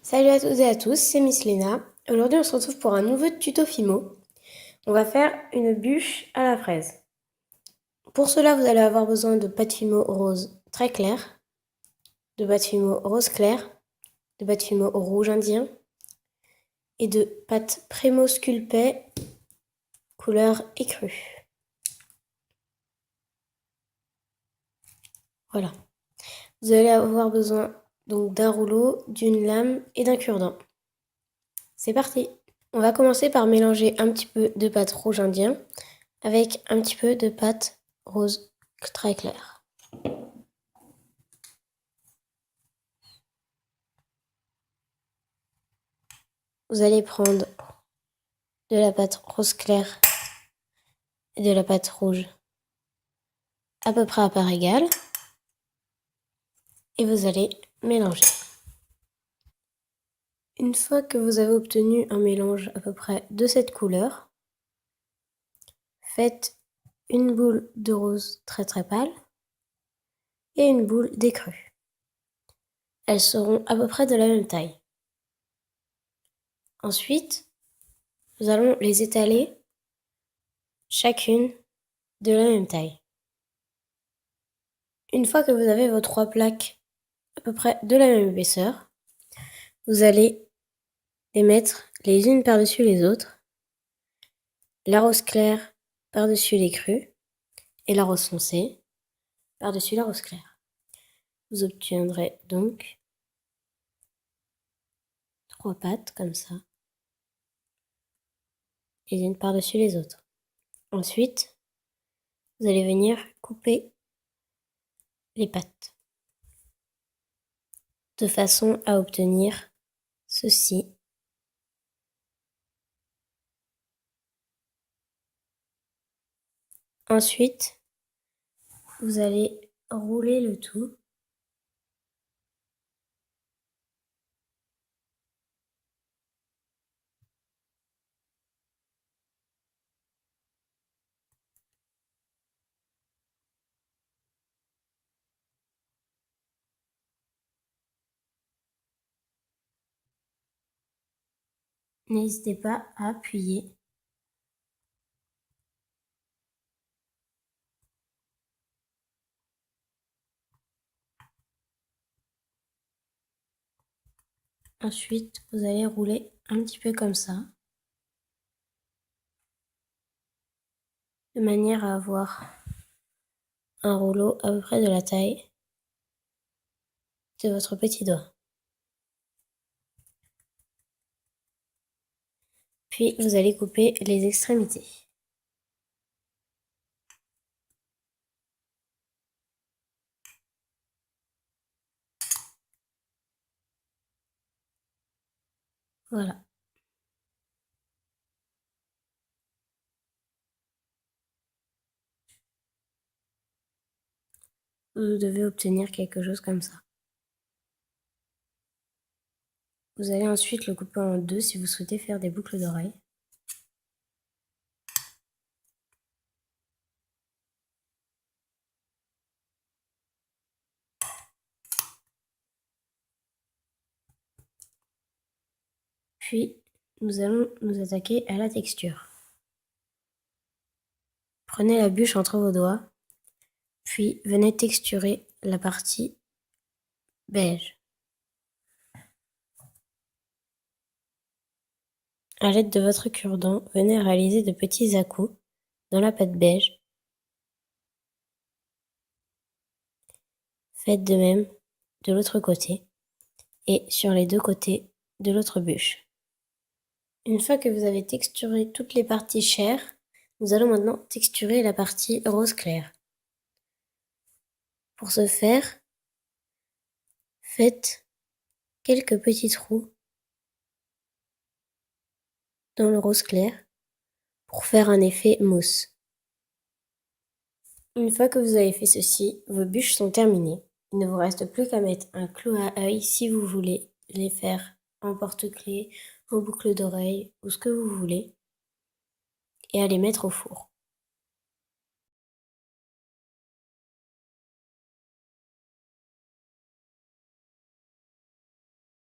Salut à toutes et à tous, c'est Miss Léna. Aujourd'hui, on se retrouve pour un nouveau tuto Fimo. On va faire une bûche à la fraise. Pour cela, vous allez avoir besoin de pâte Fimo rose très claire, de pâte Fimo rose clair, de pâte Fimo rouge indien et de pâte Primo Sculpey couleur écrue. Voilà. Vous allez avoir besoin donc d'un rouleau, d'une lame et d'un cure-dent. C'est parti! On va commencer par mélanger un petit peu de pâte rouge indien avec un petit peu de pâte rose très claire. Vous allez prendre de la pâte rose claire et de la pâte rouge à peu près à part égale et vous allez mélanger. Une fois que vous avez obtenu un mélange à peu près de cette couleur, faites une boule de rose très très pâle et une boule d'écru. Elles seront à peu près de la même taille. Ensuite, nous allons les étaler chacune de la même taille. Une fois que vous avez vos 3 plaques à peu près de la même épaisseur, vous allez les mettre les unes par-dessus les autres, la rose claire par-dessus les crus et la rose foncée par-dessus la rose claire. Vous obtiendrez donc 3 pâtes comme ça, les unes par-dessus les autres. Ensuite, vous allez venir couper les pâtes de façon à obtenir ceci. Ensuite, vous allez rouler le tout N'hésitez pas à appuyer. Ensuite, vous allez rouler un petit peu comme ça, de manière à avoir un rouleau à peu près de la taille de votre petit doigt. Puis, vous allez couper les extrémités. Voilà. Vous devez obtenir quelque chose comme ça. Vous allez ensuite le couper en deux si vous souhaitez faire des boucles d'oreilles. Puis, nous allons nous attaquer à la texture. Prenez la bûche entre vos doigts, puis venez texturer la partie beige. À l'aide de votre cure-dent, venez réaliser de petits à-coups dans la pâte beige. Faites de même de l'autre côté et sur les deux côtés de l'autre bûche. Une fois que vous avez texturé toutes les parties chères, nous allons maintenant texturer la partie rose clair. Pour ce faire, faites quelques petits trous dans le rose clair pour faire un effet mousse. Une fois que vous avez fait ceci, vos bûches sont terminées. Il ne vous reste plus qu'à mettre un clou à œil si vous voulez les faire en porte-clés, en boucle d'oreille ou ce que vous voulez et à les mettre au four.